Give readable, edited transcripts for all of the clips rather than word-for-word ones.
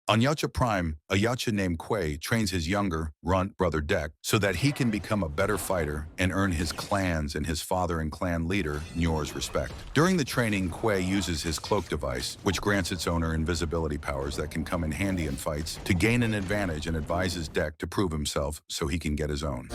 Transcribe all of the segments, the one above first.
On Yacha Prime, a Yacha named Quay trains his younger, runt brother Dek so that he can become a better fighter and earn his clan's and his father and clan leader, Nyor's, respect. During the training, Quay uses his cloak device, which grants its owner invisibility powers that can come in handy in fights, to gain an advantage and advises Dek to prove himself so he can get his own.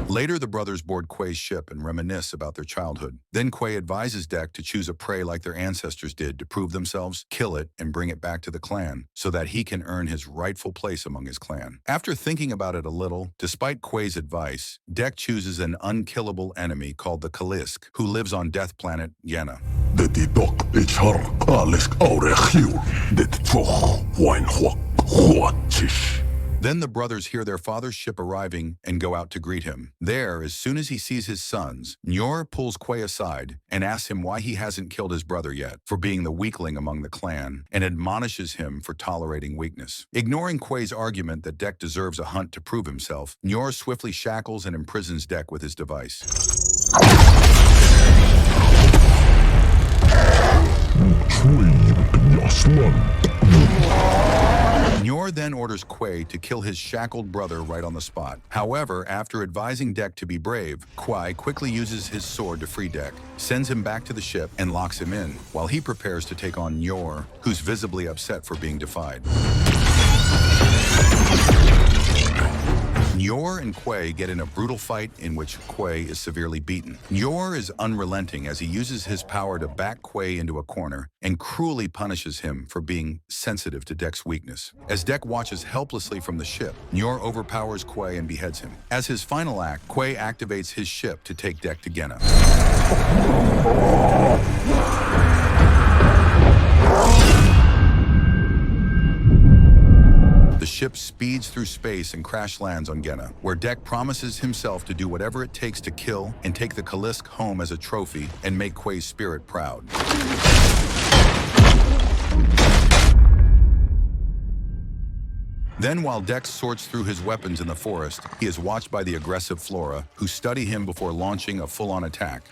Later, the brothers board Quay's ship and reminisce about their childhood. Then Quay advises Dek to choose a prey like their ancestors did to prove themselves, kill it, and bring it back to the clan so that he can earn his rightful place among his clan. After thinking about it a little, despite Quay's advice, Dek chooses an unkillable enemy called the Kalisk, who lives on Death Planet Yenna. Then the brothers hear their father's ship arriving and go out to greet him. There, as soon as he sees his sons, Nyor pulls Quay aside and asks him why he hasn't killed his brother yet, for being the weakling among the clan, and admonishes him for tolerating weakness. Ignoring Quay's argument that Dek deserves a hunt to prove himself, Nyor swiftly shackles and imprisons Dek with his device. Nyor then orders Quay to kill his shackled brother right on the spot. However, after advising Dek to be brave, Quay quickly uses his sword to free Dek, sends him back to the ship, and locks him in, while he prepares to take on Nyor, who's visibly upset for being defied. Nyor and Quay get in a brutal fight in which Quay is severely beaten. Nyor is unrelenting as he uses his power to back Quay into a corner and cruelly punishes him for being sensitive to Dek's weakness. As Dek watches helplessly from the ship, Nyor overpowers Quay and beheads him. As his final act, Quay activates his ship to take Dek to Yenna. The ship speeds through space and crash lands on Yenna, where Dek promises himself to do whatever it takes to kill and take the Kalisk home as a trophy and make Quay's spirit proud. Then, while Dek sorts through his weapons in the forest, he is watched by the aggressive Flora, who study him before launching a full-on attack.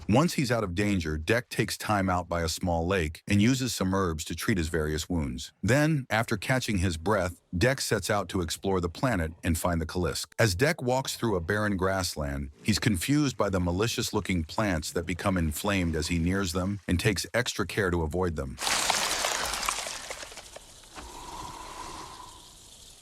Once he's out of danger, Dek takes time out by a small lake and uses some herbs to treat his various wounds. Then, after catching his breath, Dek sets out to explore the planet and find the Kalisk. As Dek walks through a barren grassland, he's confused by the malicious-looking plants that become inflamed as he nears them and takes extra care to avoid them.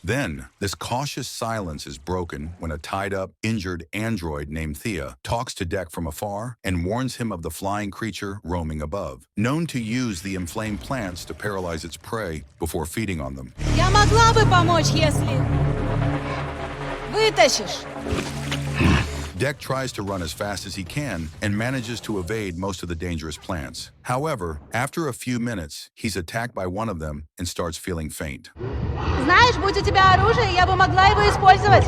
Then, this cautious silence is broken when a tied-up, injured android named Thea talks to Dek from afar and warns him of the flying creature roaming above, known to use the inflamed plants to paralyze its prey before feeding on them. Я могла бы помочь, если... Вытащишь. Dek tries to run as fast as he can and manages to evade most of the dangerous plants. However, after a few minutes, he's attacked by one of them and starts feeling faint. Знаешь, будь у тебя оружие, я бы могла его использовать.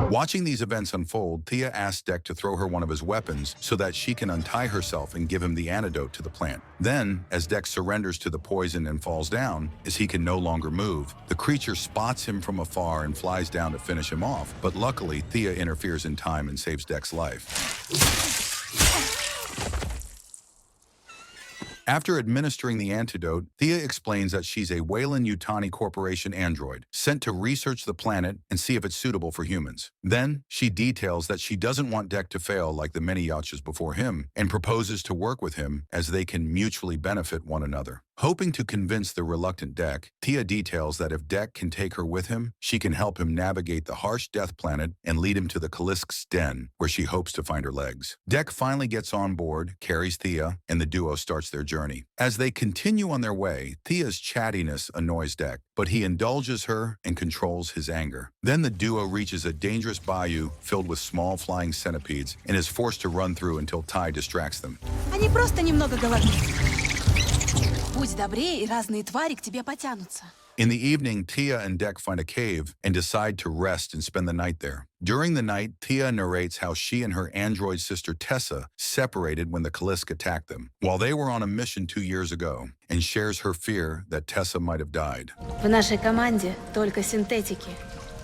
Watching these events unfold, Thea asks Dek to throw her one of his weapons so that she can untie herself and give him the antidote to the plant. Then, as Dek surrenders to the poison and falls down, as he can no longer move, the creature spots him from afar and flies down to finish him off. But luckily, Thea interferes in time and saves Dek's life. After administering the antidote, Thea explains that she's a Weyland-Yutani Corporation android, sent to research the planet and see if it's suitable for humans. Then, she details that she doesn't want Dek to fail like the many Yachas before him, and proposes to work with him as they can mutually benefit one another. Hoping to convince the reluctant Dek, Thea details that if Dek can take her with him, she can help him navigate the harsh Death Planet and lead him to the Kalisk's den, where she hopes to find her legs. Dek finally gets on board, carries Thea, and the duo starts their journey. As they continue on their way, Thea's chattiness annoys Dek, but he indulges her and controls his anger. Then the duo reaches a dangerous bayou filled with small flying centipedes and is forced to run through until Ty distracts them. Они просто немного голодны. Будь добрее, и разные твари к тебе потянутся. In the evening, Tia and Dek find a cave and decide to rest and spend the night there. During the night, Tia narrates how she and her android sister Tessa separated when the Kalisk attacked them, while they were on a mission 2 years ago, and shares her fear that Tessa might have died. В нашей команде только синтетики.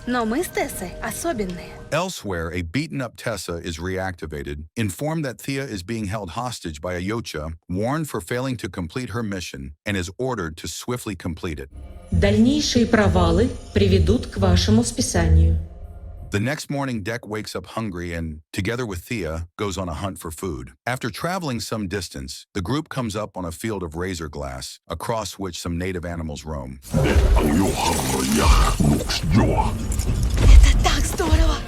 Но мы с Тессой особенные. Elsewhere, a beaten-up Tessa is reactivated, informed that Thea is being held hostage by a Yocha, warned for failing to complete her mission, and is ordered to swiftly complete it. Дальнейшие провалы приведут к вашему списанию. The next morning, Dek wakes up hungry and, together with Thea, goes on a hunt for food. After traveling some distance, the group comes up on a field of razor glass, across which some native animals roam. Это так здорово!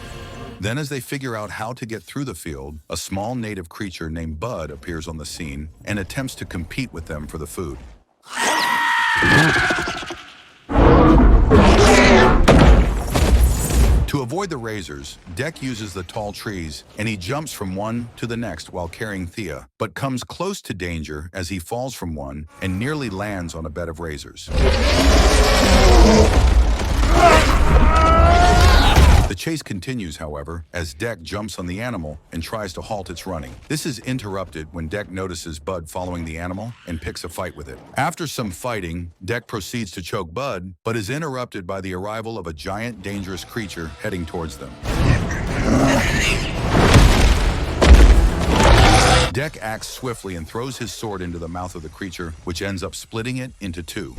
Then, as they figure out how to get through the field, a small native creature named Bud appears on the scene and attempts to compete with them for the food. To avoid the razors, Dek uses the tall trees, and he jumps from one to the next while carrying Thea, but comes close to danger as he falls from one and nearly lands on a bed of razors. The chase continues, however, as Dek jumps on the animal and tries to halt its running. This is interrupted when Dek notices Bud following the animal and picks a fight with it. After some fighting, Dek proceeds to choke Bud, but is interrupted by the arrival of a giant, dangerous creature heading towards them. Dek acts swiftly and throws his sword into the mouth of the creature, which ends up splitting it into two.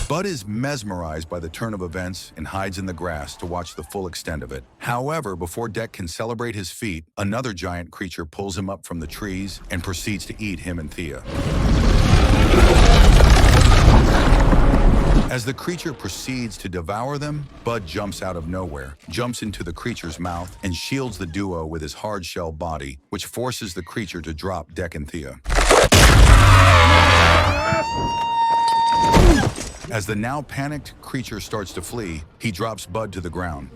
Bud is mesmerized by the turn of events and hides in the grass to watch the full extent of it. However, before Dek can celebrate his feat, another giant creature pulls him up from the trees and proceeds to eat him and Thea. As the creature proceeds to devour them, Bud jumps out of nowhere, jumps into the creature's mouth, and shields the duo with his hard-shell body, which forces the creature to drop Dek and Thea. As the now panicked creature starts to flee, he drops Bud to the ground.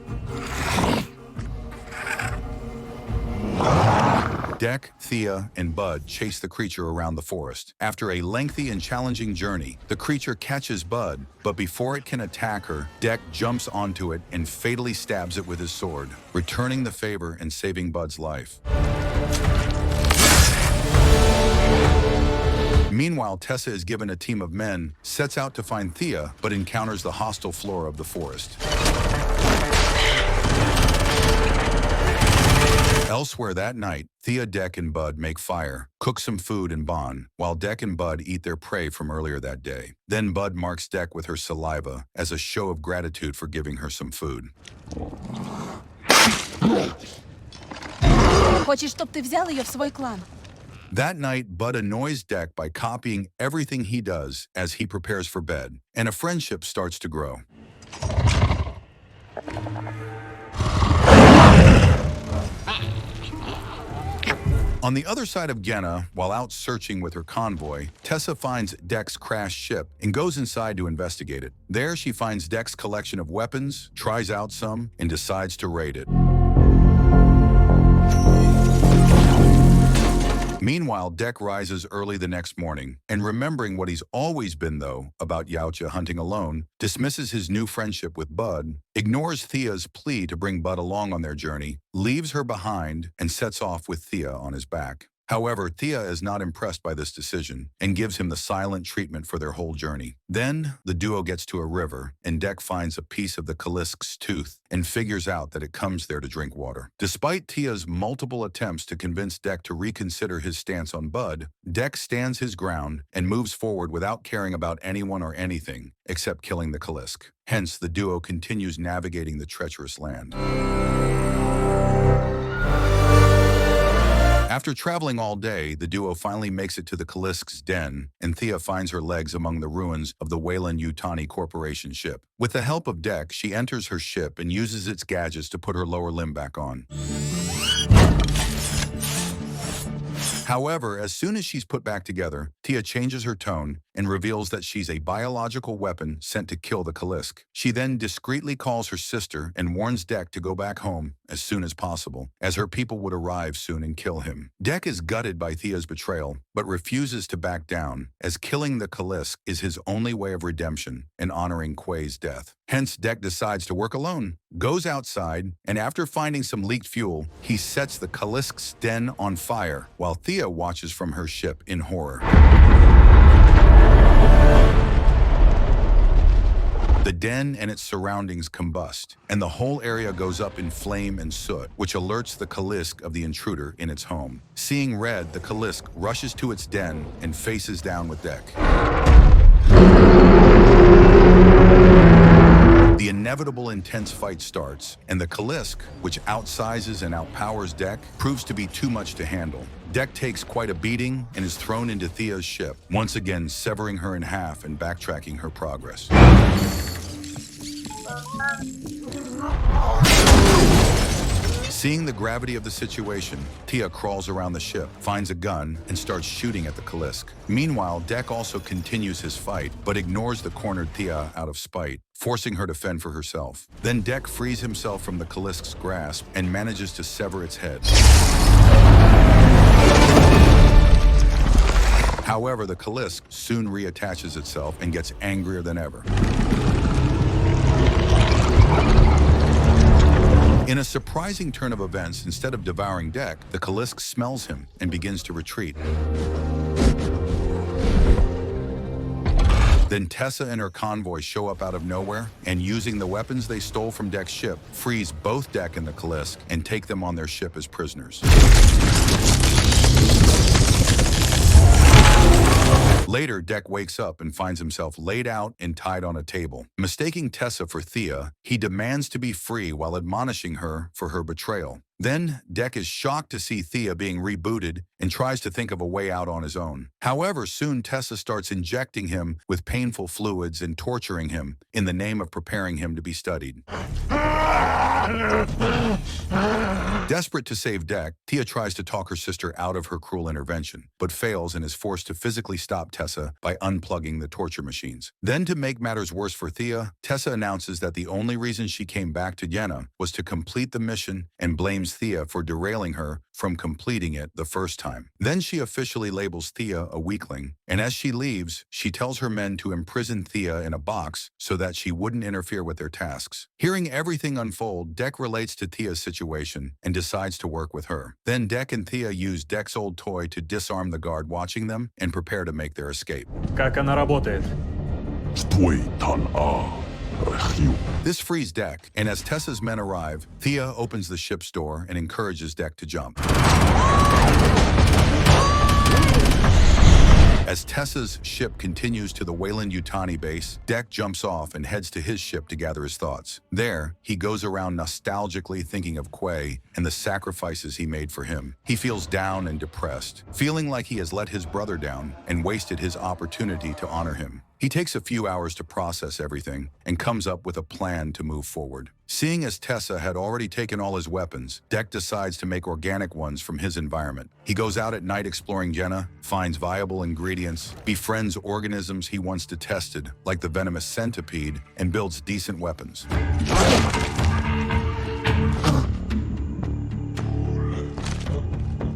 Dek, Thea, and Bud chase the creature around the forest. After a lengthy and challenging journey, the creature catches Bud, but before it can attack her, Dek jumps onto it and fatally stabs it with his sword, returning the favor and saving Bud's life. Meanwhile, Tessa is given a team of men, sets out to find Thea, but encounters the hostile flora of the forest. Elsewhere that night, Thea, Dek, and Bud make fire, cook some food, and bond, while Dek and Bud eat their prey from earlier that day. Then Bud marks Dek with her saliva as a show of gratitude for giving her some food. Хочешь, чтоб ты взял ее в свой клан? That night, Bud annoys Dek by copying everything he does as he prepares for bed, and a friendship starts to grow. On the other side of Yenna, while out searching with her convoy, Tessa finds Dek's crashed ship and goes inside to investigate it. There, she finds Dek's collection of weapons, tries out some, and decides to raid it. Meanwhile, Dek rises early the next morning, and remembering what he's always been, though, about Yautja hunting alone, dismisses his new friendship with Bud, ignores Thea's plea to bring Bud along on their journey, leaves her behind, and sets off with Thea on his back. However, Thea is not impressed by this decision and gives him the silent treatment for their whole journey. Then, the duo gets to a river, and Dek finds a piece of the Kalisk's tooth and figures out that it comes there to drink water. Despite Thea's multiple attempts to convince Dek to reconsider his stance on Bud, Dek stands his ground and moves forward without caring about anyone or anything except killing the Kalisk. Hence, the duo continues navigating the treacherous land. After traveling all day, the duo finally makes it to the Kalisk's den, and Thea finds her legs among the ruins of the Weyland-Yutani Corporation ship. With the help of Dek, she enters her ship and uses its gadgets to put her lower limb back on. However, as soon as she's put back together, Thea changes her tone and reveals that she's a biological weapon sent to kill the Kalisk. She then discreetly calls her sister and warns Dek to go back home, as soon as possible, as her people would arrive soon and kill him. Dek is gutted by Thea's betrayal, but refuses to back down, as killing the Kalisk is his only way of redemption and honoring Quay's death. Hence, Dek decides to work alone, goes outside, and after finding some leaked fuel, he sets the Kalisk's den on fire, while Thea watches from her ship in horror. The den and its surroundings combust, and the whole area goes up in flame and soot, which alerts the Kalisk of the intruder in its home. Seeing red, the Kalisk rushes to its den and faces down with Dek. The inevitable intense fight starts, and the Kalisk, which outsizes and outpowers Dek, proves to be too much to handle. Dek takes quite a beating and is thrown into Thea's ship, once again severing her in half and backtracking her progress. Seeing the gravity of the situation, Thea crawls around the ship, finds a gun, and starts shooting at the Kalisk. Meanwhile, Dek also continues his fight, but ignores the cornered Thea out of spite, forcing her to fend for herself. Then Dek frees himself from the Kalisk's grasp and manages to sever its head. However, the Kalisk soon reattaches itself and gets angrier than ever. In a surprising turn of events, instead of devouring Dek, the Kalisk smells him and begins to retreat. Then Tessa and her convoy show up out of nowhere, and using the weapons they stole from Dek's ship, freeze both Dek and the Kalisk and take them on their ship as prisoners. Later, Dek wakes up and finds himself laid out and tied on a table. Mistaking Tessa for Thea, he demands to be free while admonishing her for her betrayal. Then, Dek is shocked to see Thea being rebooted and tries to think of a way out on his own. However, soon Tessa starts injecting him with painful fluids and torturing him in the name of preparing him to be studied. Desperate to save Dek, Thea tries to talk her sister out of her cruel intervention, but fails and is forced to physically stop Tessa by unplugging the torture machines. Then, to make matters worse for Thea, Tessa announces that the only reason she came back to Yenna was to complete the mission and blames Thea for derailing her from completing it the first time. Then she officially labels Thea a weakling, and as she leaves, she tells her men to imprison Thea in a box so that she wouldn't interfere with their tasks. Hearing everything unfold, Dek relates to Thea's situation and decides to work with her. Then Dek and Thea use Dek's old toy to disarm the guard watching them and prepare to make their escape. Как она работает? This frees Dek, and as Tessa's men arrive, Thea opens the ship's door and encourages Dek to jump. As Tessa's ship continues to the Weyland-Yutani base, Dek jumps off and heads to his ship to gather his thoughts. There, he goes around nostalgically thinking of Quay and the sacrifices he made for him. He feels down and depressed, feeling like he has let his brother down and wasted his opportunity to honor him. He takes a few hours to process everything and comes up with a plan to move forward. Seeing as Tessa had already taken all his weapons, Dek decides to make organic ones from his environment. He goes out at night exploring Yenna, finds viable ingredients, befriends organisms he once detested, like the venomous centipede, and builds decent weapons.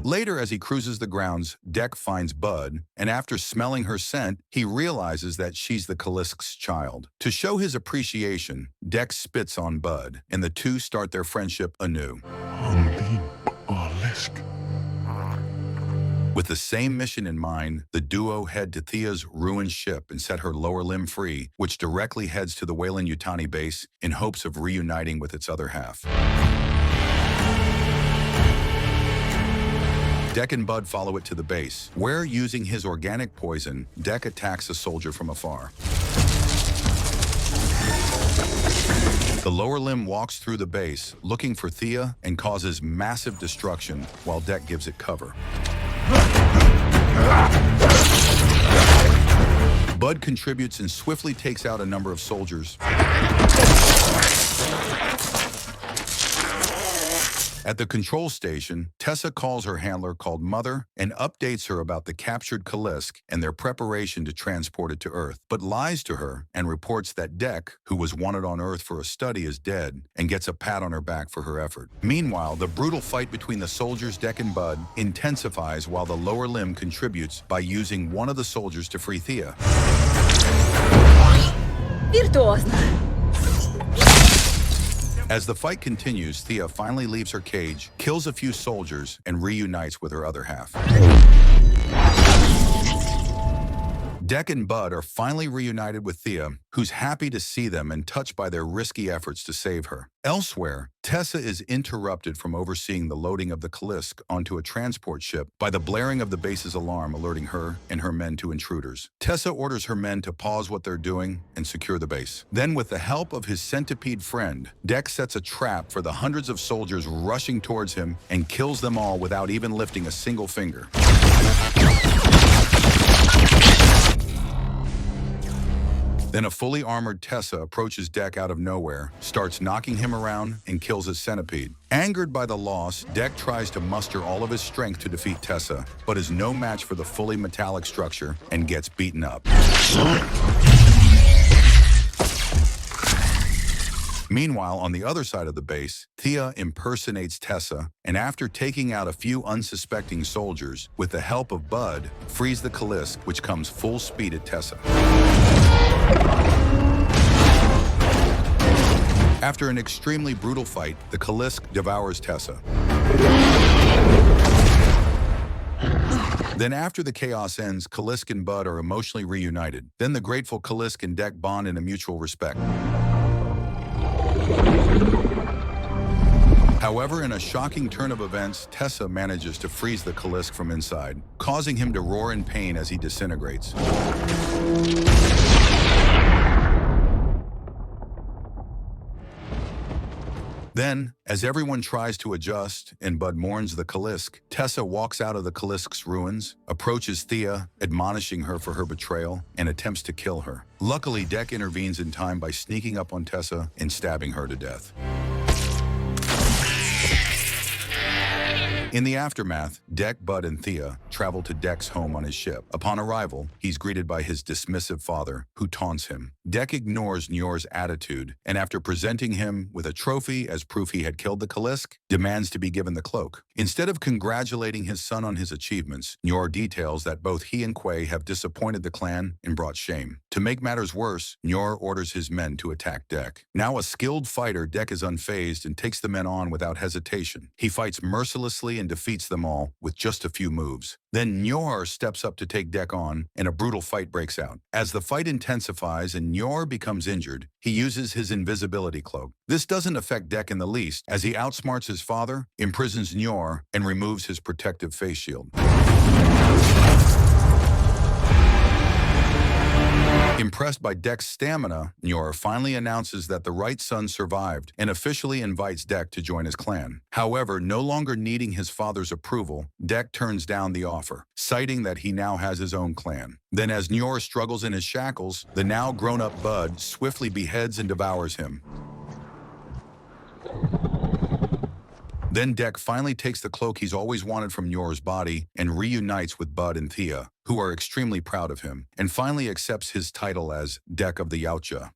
Later, as he cruises the grounds, Dek finds Bud, and after smelling her scent, he realizes that she's the Kalisk's child. To show his appreciation, Dek spits on Bud, and the two start their friendship anew. With the same mission in mind, the duo head to Thea's ruined ship and set her lower limb free, which directly heads to the Weyland-Yutani base in hopes of reuniting with its other half. Dek and Bud follow it to the base, where, using his organic poison, Dek attacks a soldier from afar. The lower limb walks through the base, looking for Thea, and causes massive destruction while Dek gives it cover. Bud contributes and swiftly takes out a number of soldiers. At the control station, Tessa calls her handler called Mother and updates her about the captured Kalisk and their preparation to transport it to Earth, but lies to her and reports that Dek, who was wanted on Earth for a study, is dead and gets a pat on her back for her effort. Meanwhile, the brutal fight between the soldiers Dek and Bud intensifies while the lower limb contributes by using one of the soldiers to free Thea. Віртуозно. As the fight continues, Thea finally leaves her cage, kills a few soldiers, and reunites with her other half. Dek and Bud are finally reunited with Thea, who's happy to see them and touched by their risky efforts to save her. Elsewhere, Tessa is interrupted from overseeing the loading of the Kalisk onto a transport ship by the blaring of the base's alarm alerting her and her men to intruders. Tessa orders her men to pause what they're doing and secure the base. Then, with the help of his centipede friend, Dek sets a trap for the hundreds of soldiers rushing towards him and kills them all without even lifting a single finger. Then a fully armored Tessa approaches Dek out of nowhere, starts knocking him around, and kills his centipede. Angered by the loss, Dek tries to muster all of his strength to defeat Tessa, but is no match for the fully metallic structure and gets beaten up. Meanwhile, on the other side of the base, Thea impersonates Tessa, and after taking out a few unsuspecting soldiers, with the help of Bud, frees the Kalisk, which comes full speed at Tessa. After an extremely brutal fight, the Kalisk devours Tessa. Then after the chaos ends, Kalisk and Bud are emotionally reunited. Then the grateful Kalisk and Dek bond in a mutual respect. However, in a shocking turn of events, Tessa manages to freeze the Kalisk from inside, causing him to roar in pain as he disintegrates. Then, as everyone tries to adjust and Bud mourns the Kalisk, Tessa walks out of the Kalisk's ruins, approaches Thea, admonishing her for her betrayal, and attempts to kill her. Luckily, Dek intervenes in time by sneaking up on Tessa and stabbing her to death. In the aftermath, Dek, Bud, and Thea travel to Dek's home on his ship. Upon arrival, he's greeted by his dismissive father, who taunts him. Dek ignores Nyor's attitude, and after presenting him with a trophy as proof he had killed the Kalisk, demands to be given the cloak. Instead of congratulating his son on his achievements, Nyor details that both he and Quay have disappointed the clan and brought shame. To make matters worse, Nyor orders his men to attack Dek. Now a skilled fighter, Dek is unfazed and takes the men on without hesitation. He fights mercilessly and defeats them all with just a few moves. Then Nyor steps up to take Dek on, and a brutal fight breaks out. As the fight intensifies and Nyor becomes injured, he uses his invisibility cloak. This doesn't affect Dek in the least, as he outsmarts his father, imprisons Nyor, and removes his protective face shield. Impressed by Dek's stamina, Nyor finally announces that the right son survived and officially invites Dek to join his clan. However, no longer needing his father's approval, Dek turns down the offer, citing that he now has his own clan. Then as Nyor struggles in his shackles, the now grown-up Bud swiftly beheads and devours him. Then Dek finally takes the cloak he's always wanted from Nyor's body and reunites with Bud and Thea, who are extremely proud of him, and finally accepts his title as Dek of the Yautja.